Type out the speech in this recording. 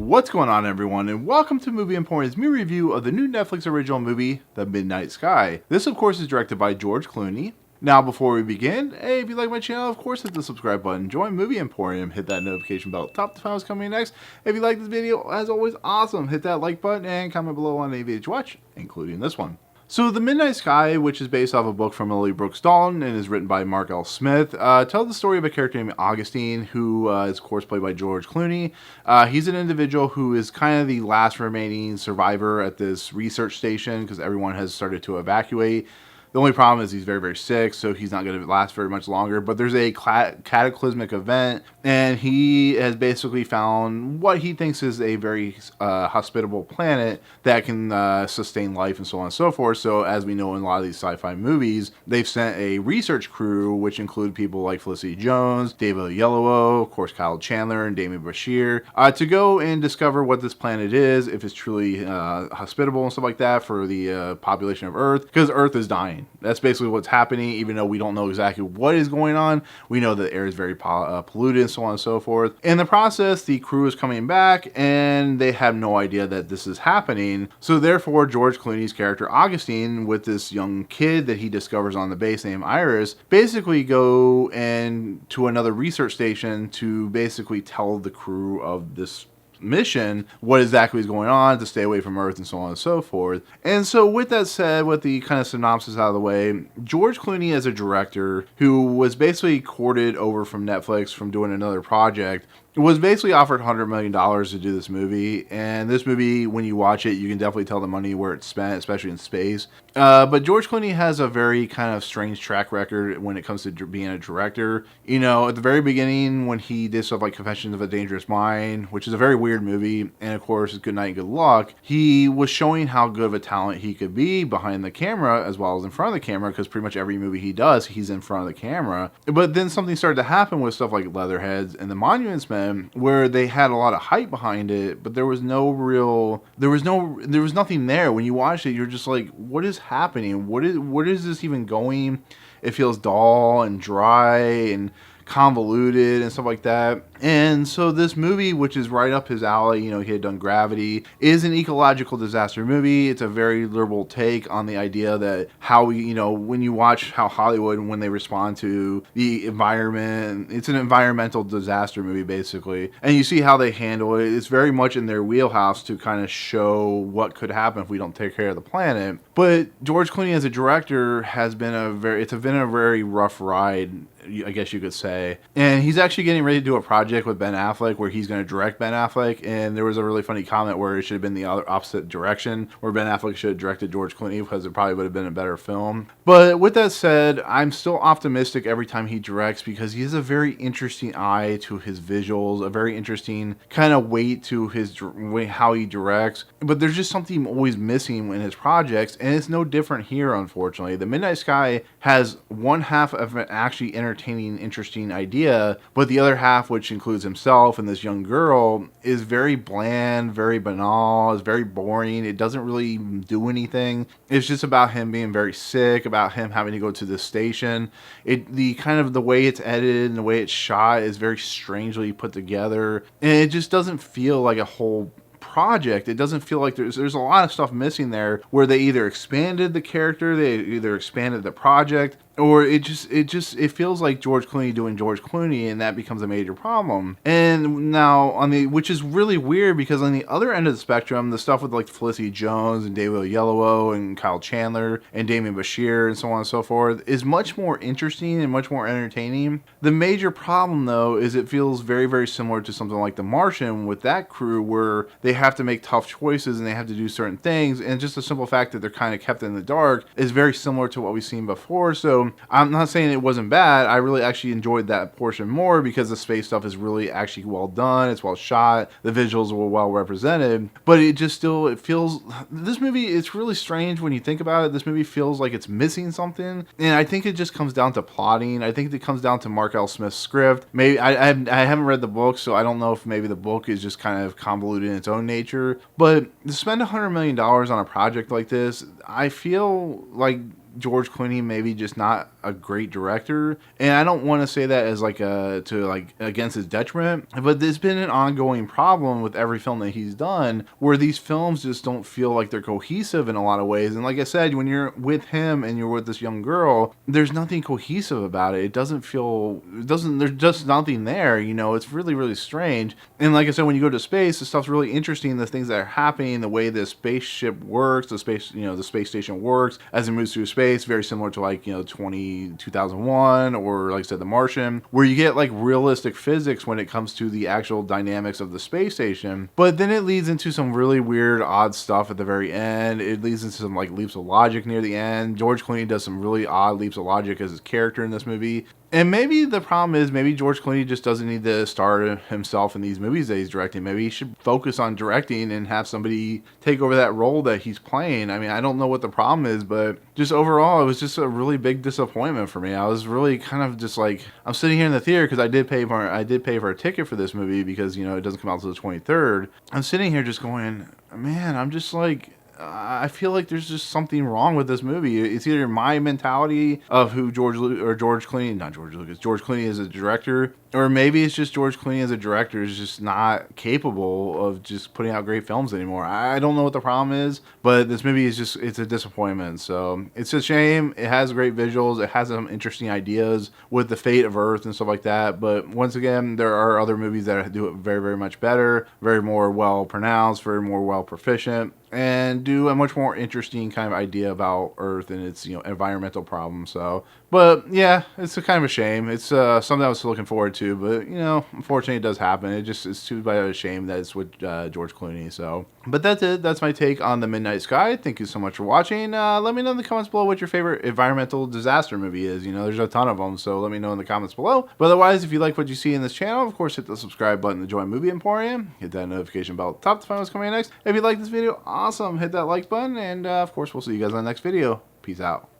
What's going on, everyone, and welcome to Movie Emporium's movie review of the new Netflix original movie, The Midnight Sky. This, of course, is directed by George Clooney. Now, before we begin, hey, if you like my channel, of course, hit the subscribe button, join Movie Emporium, hit that notification bell at the top to find out what's coming next. If you like this video, as always, awesome, hit that like button and comment below on any video to watch, including this one. So, The Midnight Sky, which is based off a book from Lily Brooks Dalton and is written by Mark L. Smith, tells the story of a character named Augustine, who is, of course, played by George Clooney. He's an individual who is kind of the last remaining survivor at this research station because everyone has started to evacuate. The only problem is he's very, very sick, so he's not going to last very much longer. But there's a cataclysmic event, and he has basically found what he thinks is a very hospitable planet that can sustain life and so on and so forth. So as we know in a lot of these sci-fi movies, they've sent a research crew, which include people like Felicity Jones, David Oyelowo, of course Chandler, and Demián Bichir, to go and discover what this planet is, if it's truly hospitable and stuff like that for the population of Earth, because Earth is dying. That's basically what's happening, even though we don't know exactly what is going on. We know that the air is very polluted and so on and so forth. In the process, the crew is coming back and they have no idea that this is happening. So therefore, George Clooney's character Augustine, with this young kid that he discovers on the base named Iris, basically go and to another research station to basically tell the crew of this mission what exactly is going on, to stay away from Earth and so on and so forth. And so with that said, with the kind of synopsis out of the way, George Clooney as a director who was basically courted over from Netflix from doing another project, was basically offered $100 million to do this movie. And this movie, when you watch it, you can definitely tell the money where it's spent, especially in space. But George Clooney has a very kind of strange track record when it comes to being a director. You know, at the very beginning, when he did stuff like Confessions of a Dangerous Mind, which is a very weird movie, and of course, Good Night, Good Luck, he was showing how good of a talent he could be behind the camera as well as in front of the camera, because pretty much every movie he does, he's in front of the camera. But then something started to happen with stuff like Leatherheads and The Monuments Men, where they had a lot of hype behind it, but there was nothing there. When you watch it, you're just like, what is happening? What is this even going? It feels dull and dry and convoluted and stuff like that. And so this movie, which is right up his alley, you know, he had done Gravity, is an ecological disaster movie. It's a very liberal take on the idea that how we, you know, when you watch how Hollywood, when they respond to the environment, it's an environmental disaster movie basically. And you see how they handle it. It's very much in their wheelhouse to kind of show what could happen if we don't take care of the planet. But George Clooney as a director has been it's been a very rough ride, I guess you could say. And he's actually getting ready to do a project with Ben Affleck where he's going to direct Ben Affleck. And there was a really funny comment where it should have been the other opposite direction, where Ben Affleck should have directed George Clooney, because it probably would have been a better film. But with that said, I'm still optimistic every time he directs, because he has a very interesting eye to his visuals, a very interesting kind of weight to his way how he directs. But there's just something always missing in his projects, and it's no different here, unfortunately. The Midnight Sky has one half of an actually entertaining, interesting idea, but the other half, which includes himself and this young girl, is very bland, very banal, is very boring. It doesn't really do anything. It's just about him being very sick, about him having to go to this station. The kind of the way it's edited and the way it's shot is very strangely put together, and it just doesn't feel like a whole project. It doesn't feel like there's a lot of stuff missing there, where they either expanded the character, they either expanded the project, or it feels like George Clooney doing George Clooney, and that becomes a major problem. And now which is really weird, because on the other end of the spectrum, the stuff with like Felicity Jones and David Oyelowo and Chandler and Demián Bichir and so on and so forth is much more interesting and much more entertaining. The major problem though is it feels very, very similar to something like The Martian with that crew, where they have to make tough choices and they have to do certain things, and just the simple fact that they're kind of kept in the dark is very similar to what we've seen before. So I'm not saying it wasn't bad. I really actually enjoyed that portion more, because the space stuff is really actually well done. It's well shot. The visuals were well represented. But it feels, this movie, it's really strange when you think about it. This movie feels like it's missing something. And I think it just comes down to plotting. I think it comes down to Mark L. Smith's script. Maybe I haven't read the book, so I don't know if maybe the book is just kind of convoluted in its own nature. But to spend $100 million on a project like this, I feel like George Clooney maybe just not a great director, and I don't want to say that as like to like against his detriment, but there's been an ongoing problem with every film that he's done where these films just don't feel like they're cohesive in a lot of ways. And like I said, when you're with him and you're with this young girl, there's nothing cohesive about it. There's just nothing there, you know. It's really, really strange. And like I said, when you go to space, the stuff's really interesting, the things that are happening, the way the spaceship works, the space station works as it moves through space, very similar to like, 2001 or like I said, The Martian, where you get like realistic physics when it comes to the actual dynamics of the space station. But then it leads into some really weird, odd stuff at the very end. It leads into some like leaps of logic near the end. George Clooney does some really odd leaps of logic as his character in this movie. And maybe the problem is maybe George Clooney just doesn't need to star himself in these movies that he's directing. Maybe he should focus on directing and have somebody take over that role that he's playing. I mean, I don't know what the problem is, but just overall, it was just a really big disappointment for me. I was really kind of just like, I'm sitting here in the theater because I did pay for a ticket for this movie because, it doesn't come out until the 23rd. I'm sitting here just going, man, I'm just like, I feel like there's just something wrong with this movie. It's either my mentality of who George Clooney as a director, or maybe it's just George Clooney as a director is just not capable of just putting out great films anymore. I don't know what the problem is, but this movie it's a disappointment. So it's a shame. It has great visuals. It has some interesting ideas with the fate of Earth and stuff like that. But once again, there are other movies that do it very, very much better, very more well pronounced, very more well proficient, and do a much more interesting kind of idea about Earth and its environmental problems. So, but yeah, it's a kind of a shame. It's something I was looking forward to, but unfortunately, it does happen. It's too bad of a shame that it's with George Clooney. So, but that's it. That's my take on The Midnight Sky. Thank you so much for watching. Let me know in the comments below what your favorite environmental disaster movie is. There's a ton of them, so let me know in the comments below. But otherwise, if you like what you see in this channel, of course, hit the subscribe button to join Movie Emporium. Hit that notification bell at the top to find what's coming next. If you like this video, awesome. Hit that like button, and of course, we'll see you guys in the next video. Peace out.